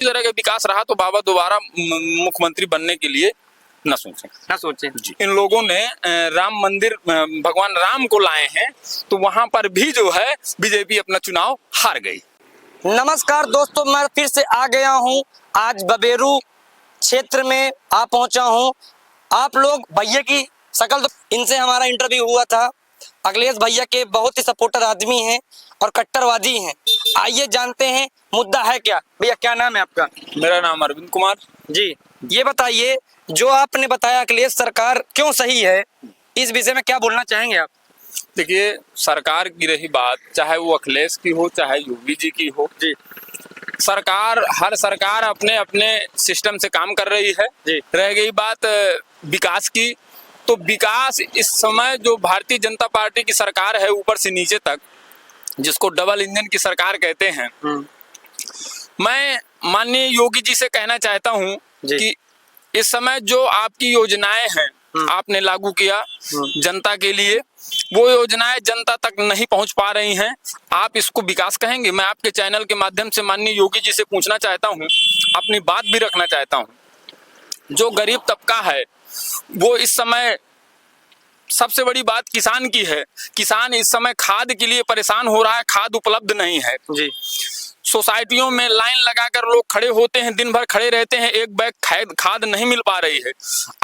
इस तरह का विकास रहा तो बाबा दोबारा मुख्यमंत्री बनने के लिए न सोचें जी। इन लोगों ने राम मंदिर भगवान राम को लाए हैं, तो वहां पर भी जो है बीजेपी अपना चुनाव हार गई। नमस्कार दोस्तों, मैं फिर से आ गया हूं। आज बबेरू क्षेत्र में आ पहुंचा हूं। आप लोग भैया की शकल, तो इनसे हमारा इंटरव्यू हुआ था। अखिलेश भैया के बहुत ही सपोर्टर आदमी हैं और कट्टरवादी हैं। आइए जानते हैं मुद्दा है क्या। भैया क्या नाम है आपका? मेरा नाम अरविंद कुमार जी। ये बताइए, जो आपने बताया अखिलेश सरकार क्यों सही है, इस विषय में क्या बोलना चाहेंगे आप? देखिए, सरकार की रही बात, चाहे वो अखिलेश की हो चाहे योगी जी की हो जी, हर सरकार अपने अपने सिस्टम से काम कर रही है जी। रह गई बात विकास की, तो विकास इस समय जो भारतीय जनता पार्टी की सरकार है ऊपर से नीचे तक, जिसको डबल इंजन की सरकार कहते हैं, मैं माननीय योगी जी से कहना चाहता हूं कि इस समय जो आपकी योजनाएं हैं आपने लागू किया जनता के लिए, वो योजनाएं जनता तक नहीं पहुंच पा रही हैं। आप इसको विकास कहेंगे? मैं आपके चैनल के माध्यम से माननीय योगी जी से पूछना चाहता हूं, अपनी बात भी रखना चाहता हूं। जो गरीब तबका है वो इस समय, सबसे बड़ी बात किसान की है। किसान इस समय खाद के लिए परेशान हो रहा है, खाद उपलब्ध नहीं है जी। सोसाइटियों में लाइन लगाकर लोग खड़े होते हैं, दिन भर खड़े रहते हैं, एक बैग खाद नहीं मिल पा रही है।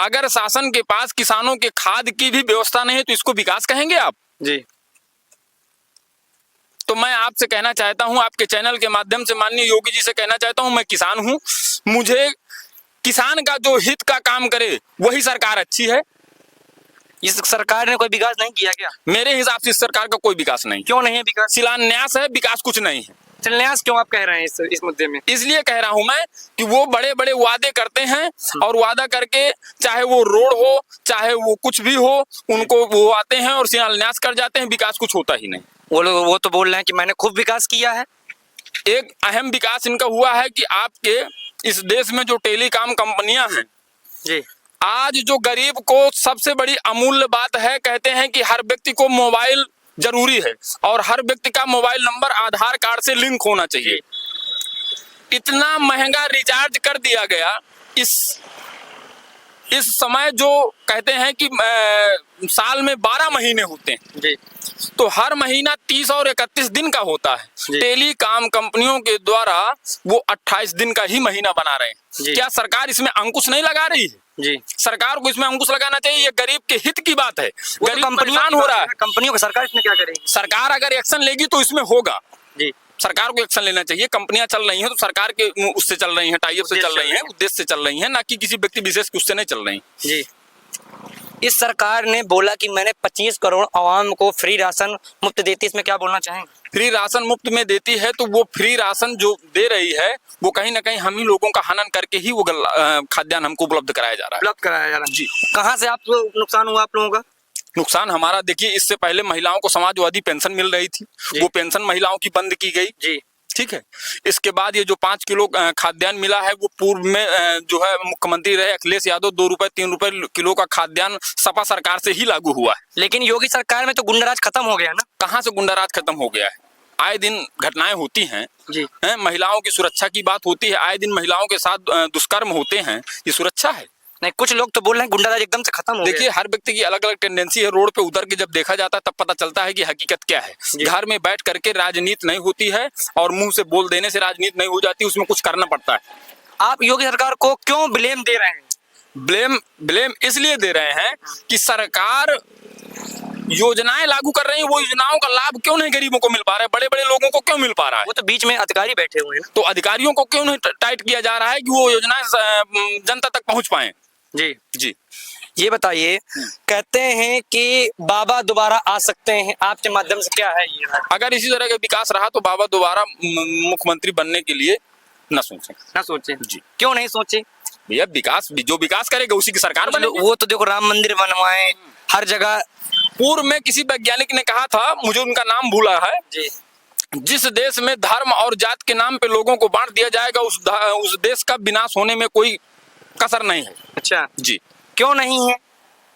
अगर शासन के पास किसानों के खाद की भी व्यवस्था नहीं है तो इसको विकास कहेंगे आप जी? तो मैं आपसे कहना चाहता हूं, आपके चैनल के माध्यम से माननीय योगी जी से कहना चाहता हूं, मैं किसान हूं, मुझे किसान का जो हित का काम करे वही सरकार अच्छी है। इस सरकार ने कोई विकास नहीं किया क्या? मेरे हिसाब से इस सरकार का कोई विकास नहीं। क्यों नहीं है विकास? शिलान्यास है, विकास कुछ नहीं है। शिलान्यास क्यों आप कह रहे हैं इस मुद्दे में? इसलिए कह रहा हूं मैं कि वो बड़े बड़े वादे करते हैं और वादा करके, चाहे वो रोड हो चाहे वो कुछ भी हो, उनको वो आते हैं और शिलान्यास कर जाते हैं, विकास कुछ होता ही नहीं। वो तो बोल रहे हैं कि मैंने खूब विकास किया है। एक अहम विकास इनका हुआ है कि आपके इस देश में जो टेलीकॉम कंपनियां हैं जी, आज जो गरीब को सबसे बड़ी अमूल्य बात है, कहते हैं कि हर व्यक्ति को मोबाइल जरूरी है और हर व्यक्ति का मोबाइल नंबर आधार कार्ड से लिंक होना चाहिए। इतना महंगा रिचार्ज कर दिया गया। इस समय जो कहते हैं कि साल में 12 महीने होते हैं जी, तो हर महीना 30 और 31 दिन का होता है। टेलीकॉम कंपनियों के द्वारा वो 28 दिन का ही महीना बना रहे हैं। क्या सरकार इसमें अंकुश नहीं लगा रही है जी? सरकार को इसमें अंकुश लगाना चाहिए। ये गरीब के हित की बात है। गरीब परेशान हो रहा है। कंपनियों को सरकार इसमें क्या करेगी? सरकार अगर एक्शन लेगी तो इसमें होगा जी। सरकार को एक्शन लेना चाहिए। कंपनियां चल रही हैं तो सरकार के उससे चल रही हैं, टाई अप से चल रही हैं, उद्देश्य से चल रही हैं, ना कि किसी व्यक्ति विशेष के उससे नहीं चल रही जी। इस सरकार ने बोला कि मैंने 25 करोड़ आवाम को फ्री राशन मुफ्त देती, इसमें क्या बोलना चाहेंगे? फ्री राशन मुफ्त में देती है तो वो फ्री राशन जो दे रही है वो कहीं ना कहीं हम ही लोगों का हनन करके ही वो खाद्यान्न हमको उपलब्ध कराया जा रहा है जी। कहाँ से आपको नुकसान हुआ आप लोगों का? नुकसान हमारा, देखिए, इससे पहले महिलाओं को समाजवादी पेंशन मिल रही थी, वो पेंशन महिलाओं की बंद की गई जी। ठीक है। इसके बाद ये जो 5 किलो खाद्यान्न मिला है, वो पूर्व में जो है मुख्यमंत्री रहे अखिलेश यादव 2 रुपए 3 रुपए किलो का खाद्यान्न सपा सरकार से ही लागू हुआ है। लेकिन योगी सरकार में तो गुंडाराज खत्म हो गया ना? कहाँ से गुंडाराज खत्म हो गया है? आए दिन घटनाएं होती हैं जी, महिलाओं की सुरक्षा की बात होती है, आए दिन महिलाओं के साथ दुष्कर्म होते हैं, ये सुरक्षा है? नहीं, कुछ लोग तो बोल रहे हैं गुंडाराज एकदम से खत्म हो गया। देखिए, हर व्यक्ति की अलग अलग टेंडेंसी है। रोड पे उतर के जब देखा जाता है तब पता चलता है कि हकीकत क्या है। घर में बैठ करके राजनीति नहीं होती है और मुंह से बोल देने से राजनीति नहीं हो जाती, उसमें कुछ करना पड़ता है। आप योगी सरकार को क्यों ब्लेम दे रहे हैं? ब्लेम इसलिए दे रहे हैं कि सरकार योजनाएं लागू कर रही है, वो योजनाओं का लाभ क्यों नहीं गरीबों को मिल पा रहा है, बड़े बड़े लोगों को क्यों मिल पा रहा है? वो तो बीच में अधिकारी बैठे हुए हैं, तो अधिकारियों को क्यों नहीं टाइट किया जा रहा है कि वो योजनाएं जनता तक पहुंच पाए जी जी। ये बताइए, कहते हैं कि बाबा दोबारा आ सकते हैं, आपके माध्यम से क्या है ये? अगर इसी तरह का विकास रहा तो बाबा दोबारा मुख्यमंत्री बनने के लिए न सोचें जी। क्यों नहीं सोचे? भैया, विकास जो विकास करेगा उसी की सरकार बनेगी। वो तो देखो, राम मंदिर बनवाए हर जगह। पूर्व में किसी वैज्ञानिक ने कहा था, मुझे उनका नाम भूला है जी, जिस देश में धर्म और जात के नाम पे लोगों को बांट दिया जाएगा उस देश का विनाश होने में कोई कसर नहीं है। अच्छा जी। क्यों नहीं है?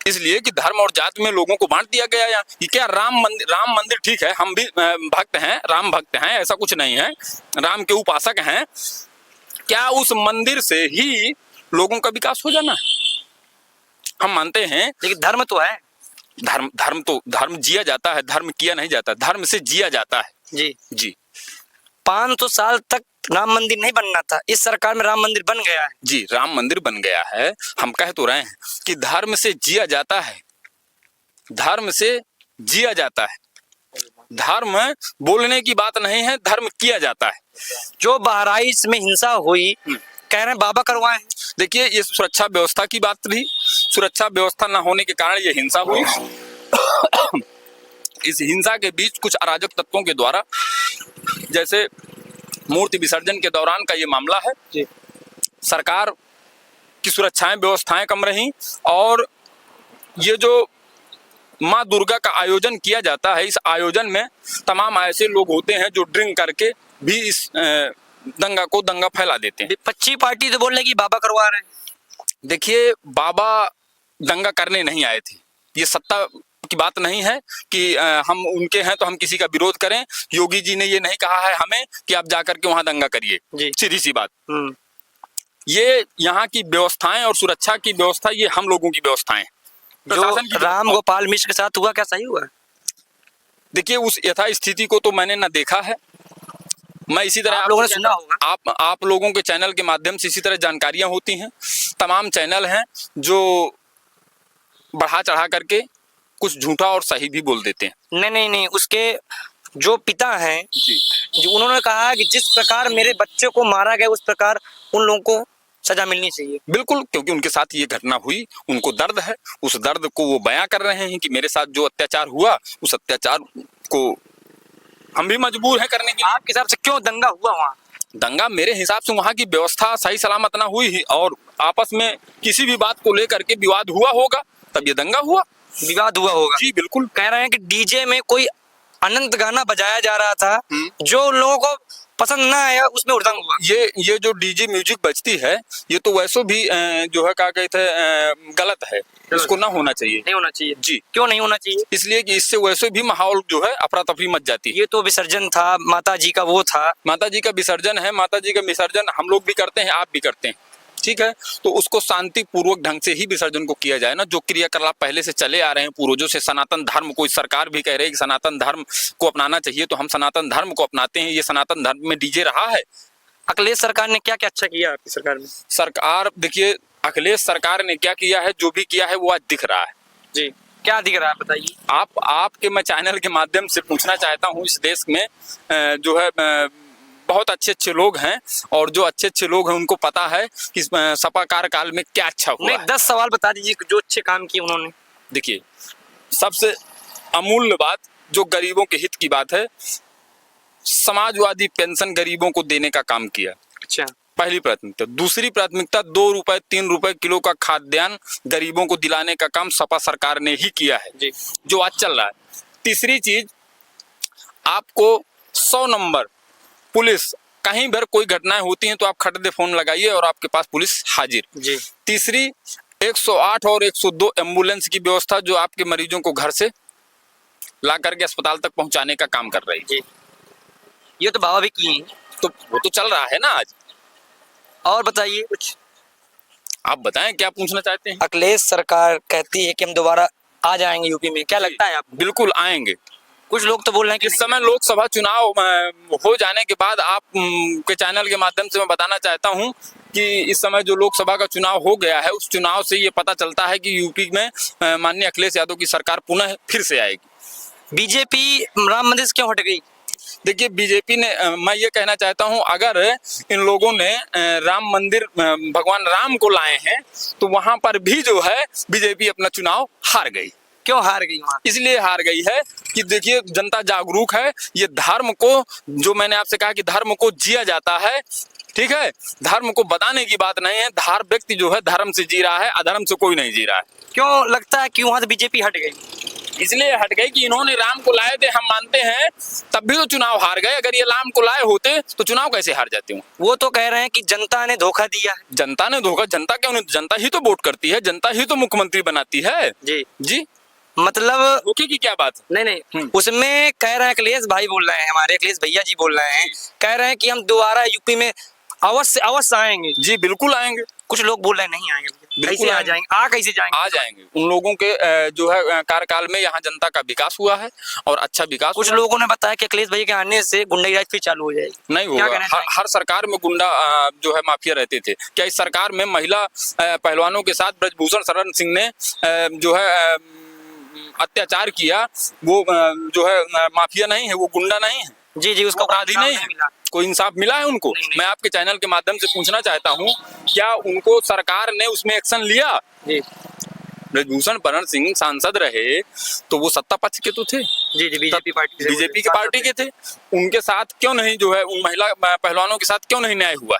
इसलिए कि धर्म और जात में लोगों को बांट दिया गया। ये क्या राम मंदिर ठीक है, हम भी भक्त हैं, राम भक्त हैं, ऐसा कुछ नहीं है, राम के उपासक हैं, क्या उस मंदिर से ही लोगों का विकास हो जाना है? हम मानते हैं लेकिन धर्म तो है। धर्म जिया जाता है, धर्म किया नहीं जाता, धर्म से जिया जाता है। जी जी 500 साल तक राम मंदिर नहीं बनना था, इस सरकार में राम मंदिर बन गया है। जी, राम मंदिर बन गया है। हम कह तो रहे हैं कि धर्म से जिया जाता है, धर्म से जिया जाता है। धर्म बोलने की बात नहीं है, धर्म किया जाता है। जो बहराइच में हिंसा हुई, कह रहे हैं बाबा करवाए हैं। देखिए, ये सुरक्षा व्यवस्था की बात रही। सुरक्षा व्यवस्था न होने के कारण ये हिंसा हुई। इस हिंसा के बीच कुछ अराजक तत्वों के द्वारा, जैसे मूर्ति विसर्जन के दौरान का ये मामला है, जी सरकार की सुरक्षाएं व्यवस्थाएं कम रही, और ये जो माँ दुर्गा का आयोजन किया जाता है, इस आयोजन में तमाम ऐसे लोग होते हैं जो ड्रिंक करके भी इस दंगा फैला देते हैं। विपक्षी पार्टी तो बोल रही है कि बाबा करवा रहे हैं। देखिए, बाबा दंगा करने नहीं आए थे। ये सत्ता की बात नहीं है कि हम उनके हैं तो हम किसी का विरोध करें। योगी जी ने ये नहीं कहा है हमें कि आप जाकर के वहां दंगा करिए, सीधी सी बात। ये यहाँ की व्यवस्थाएं और सुरक्षा की व्यवस्था, ये हम लोगों की व्यवस्थाएं। जो राम गोपाल मिश्र के साथ हुआ, क्या सही हुआ? देखिए, उस यथा स्थिति को तो मैंने ना देखा है। मैं इसी तरह आप लोगों ने सुना होगा, आप लोगों के चैनल के माध्यम से इसी तरह जानकारियां होती हैं। तमाम चैनल हैं जो बढ़ा चढ़ा करके कुछ झूठा और सही भी बोल देते हैं। नहीं, उसके जो पिता हैं जी, जो उन्होंने कहा कि जिस प्रकार मेरे बच्चे को मारा गया, उस प्रकार उन लोगों को सजा मिलनी चाहिए। बिल्कुल, क्योंकि उनके साथ ये घटना हुई, उनको दर्द है। उस दर्द को वो बयां कर रहे हैं कि मेरे साथ जो अत्याचार हुआ, उस अत्याचार को हम भी मजबूर हैं करने के लिए। आपके हिसाब से क्यों दंगा हुआ वहाँ? दंगा मेरे हिसाब से वहाँ की व्यवस्था सही सलामत ना हुई, और आपस में किसी भी बात को लेकर के विवाद हुआ होगा, तब ये दंगा हुआ। विवाद हुआ होगा, जी बिल्कुल। कह रहे हैं कि डीजे में कोई अनंत गाना बजाया जा रहा था, जो लोगों को पसंद ना आया, उसमें हुड़दंग हुआ। ये जो डीजे म्यूजिक बजती है, ये तो वैसे भी जो है क्या कहते हैं, गलत है। इसको ना होना चाहिए। नहीं होना चाहिए। जी, क्यों नहीं होना चाहिए? इसलिए कि इससे वैसे भी माहौल जो है अफरा तफरी मच जाती है। ये तो विसर्जन था, माता जी का वो था। माता जी का विसर्जन है, माता जी का विसर्जन हम लोग भी करते हैं, आप भी करते हैं, ठीक है। तो उसको शांति पूर्वक ढंग से ही विसर्जन को किया जाए ना। जो क्रियाकलाप पहले से चले आ रहे हैं पूर्वजों से, सनातन धर्म को, सरकार भी कह रही है कि सनातन धर्म को अपनाना चाहिए, तो हम सनातन धर्म को अपनाते हैं। ये सनातन धर्म में डीजे रहा है। अखिलेश सरकार ने क्या क्या अच्छा किया आपकी सरकार में? सरकार, देखिए, अखिलेश सरकार ने क्या किया है, जो भी किया है वो आज दिख रहा है। जी, क्या दिख रहा है बताइए। आपके मैं चैनल के माध्यम से पूछना चाहता हूँ, इस देश में जो है बहुत अच्छे अच्छे लोग हैं, और जो अच्छे अच्छे लोग हैं उनको पता है कि सपा कार्यकाल में क्या अच्छा हुआ है। 10 सवाल बता दीजिए जो अच्छे काम किए उन्होंने। देखिए, सबसे अमूल्य बात जो गरीबों के हित की बात है, समाजवादी पेंशन गरीबों को देने का काम किया। अच्छा, पहली प्राथमिकता। दूसरी प्राथमिकता, 2 रुपए 3 रुपए किलो का खाद्यान्न गरीबों को दिलाने का काम सपा सरकार ने ही किया है जी, जो आज चल रहा है। तीसरी चीज, आपको 100 नंबर पुलिस, कहीं पर कोई घटनाएं होती हैं तो आप खट दे फोन लगाइए और आपके पास पुलिस हाजिर जी। तीसरी, 108 और 102 एम्बुलेंस की व्यवस्था, जो आपके मरीजों को घर से ला करके अस्पताल तक पहुंचाने का काम कर रही है। जी, ये तो बाबा भी किए हैं, तो वो तो चल रहा है ना आज। और बताइए कुछ, आप बताएं क्या पूछना चाहते हैं। अखिलेश सरकार कहती है कि हम दोबारा आ जाएंगे यूपी में, क्या लगता है आपको? बिल्कुल आएंगे। कुछ लोग तो बोल रहे हैं कि इस समय लोकसभा चुनाव हो जाने के बाद आप के चैनल के माध्यम से मैं बताना चाहता हूं कि इस समय जो लोकसभा का चुनाव हो गया है, उस चुनाव से ये पता चलता है कि यूपी में माननीय अखिलेश यादव की सरकार पुनः फिर से आएगी। बीजेपी राम मंदिर से क्यों हट गई? देखिए, बीजेपी ने, मैं ये कहना चाहता हूं, अगर इन लोगों ने राम मंदिर भगवान राम को लाए हैं, तो वहां पर भी जो है बीजेपी अपना चुनाव हार गई। क्यों हार गई वहां? इसलिए हार गई है कि देखिए, जनता जागरूक है। ये धर्म को, जो मैंने आपसे कहा कि धर्म को जिया जाता है, ठीक है, धर्म को बताने की बात नहीं है। हर व्यक्ति जो है धर्म से जी रहा है, अधर्म से कोई नहीं जी रहा है। क्यों लगता है कि वहां से बीजेपी हट गई? इसलिए हट गई कि इन्होंने राम को लाए थे, हम मानते हैं, तब भी तो चुनाव हार गए। अगर ये राम को लाए होते तो चुनाव कैसे हार जाते हो? वो तो कह रहे हैं कि जनता ने धोखा दिया है। जनता ने धोखा, जनता क्यों नहीं, जनता ही तो वोट करती है, जनता ही तो मुख्यमंत्री बनाती है। जी जी, मतलब धोखे की क्या बात? नहीं, उसमें कह रहे हैं, अखिलेश भाई बोल रहे हैं, हमारे अखिलेश भैया जी बोल रहे हैं, कह रहे हैं कि हम दोबारा यूपी में अवश्य अवश्य आएंगे। जी बिल्कुल आएंगे। कुछ लोग बोल रहे हैं नहीं आएंगे, बिल्कुल कैसे आ आएंगे। जाएंगे, कैसे जाएंगे? आ जाएंगे। उन लोगों के जो है कार्यकाल में यहाँ जनता का विकास हुआ है और अच्छा विकास कुछ हुआ। लोगों ने बताया कि अखिलेश भैया के आने से गुंडाराज फिर चालू हो जाएगी। नहीं क्या होगा। कहना चाहेंगे? हर सरकार में गुंडा जो है माफिया रहते थे। क्या इस सरकार में महिला पहलवानों के साथ ब्रजभूषण शरण सिंह ने जो है अत्याचार किया, वो जो है माफिया नहीं है, वो गुंडा नहीं है, जी जी, उसका अपराधी कोई नहीं इंसाफ है? मिला। कोई इंसाफ मिला है उनको? नहीं। मैं आपके चैनल के माध्यम से पूछना चाहता हूँ, क्या उनको सरकार ने उसमें एक्शन लिया? जी ब्रजभूषण शरण सिंह सांसद रहे तो वो सत्ता पक्ष के तो थे, जी जी, बीजेपी पार्टी से बीजेपी के पार्टी के थे। उनके साथ क्यों नहीं जो है उन महिला पहलवानों के साथ क्यों नहीं न्याय हुआ?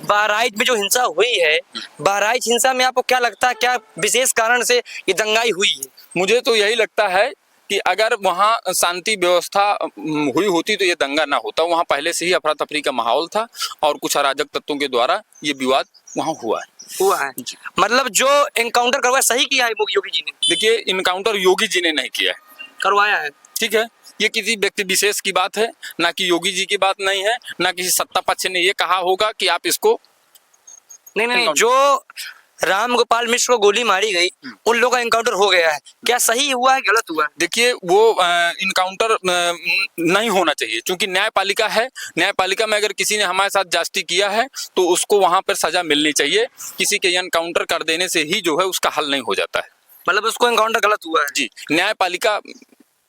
बहराइच में जो हिंसा हुई है, बहराइच हिंसा में आपको क्या लगता है, क्या विशेष कारण से ये दंगाई हुई है? मुझे तो यही लगता है कि अगर वहाँ शांति व्यवस्था हुई होती तो ये दंगा ना होता। वहाँ पहले से ही अफरा तफरी का माहौल था और कुछ अराजक तत्वों के द्वारा ये विवाद वहाँ हुआ है। मतलब जो एनकाउंटर करवाया सही किया है योगी जी ने? देखिए, इनकाउंटर योगी जी ने नहीं किया है, करवाया है। ठीक है। ये किसी व्यक्ति विशेष की बात है, ना कि योगी जी की बात नहीं है, ना किसी सत्ता पक्ष ने ये कहा होगा कि आप इसको। नहीं, जो राम गोपाल मिश्र को गोली मारी गई, उन लोगों का एनकाउंटर हो गया है, क्या सही हुआ है गलत हुआ है? देखिए, वो इनकाउंटर नहीं होना चाहिए, क्योंकि न्यायपालिका है। न्यायपालिका में अगर किसी ने हमारे साथ ज्यादती किया है तो उसको वहां पर सजा मिलनी चाहिए। किसी के इनकाउंटर कर देने से ही जो है उसका हल नहीं हो जाता है। मतलब उसको एनकाउंटर गलत हुआ है। जी, न्यायपालिका,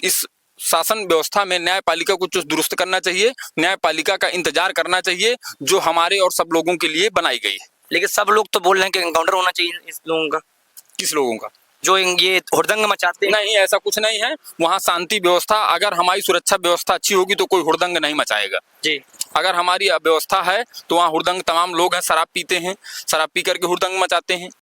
इस शासन व्यवस्था में न्यायपालिका को चुस्त दुरुस्त करना चाहिए। न्यायपालिका का इंतजार करना चाहिए जो हमारे और सब लोगों के लिए बनाई गई है। लेकिन सब लोग तो बोल रहे हैं कि एनकाउंटर होना चाहिए इस लोगों का, किस लोगों का? जो ये हुड़दंग मचाते हैं। नहीं, ऐसा कुछ नहीं है। वहाँ शांति व्यवस्था, अगर हमारी सुरक्षा व्यवस्था अच्छी होगी तो कोई हुड़दंग नहीं मचाएगा। जी, अगर हमारी व्यवस्था है तो वहाँ हुड़दंग, तमाम लोग हैं शराब पीते हैं, शराब पी करके हुड़दंग मचाते हैं।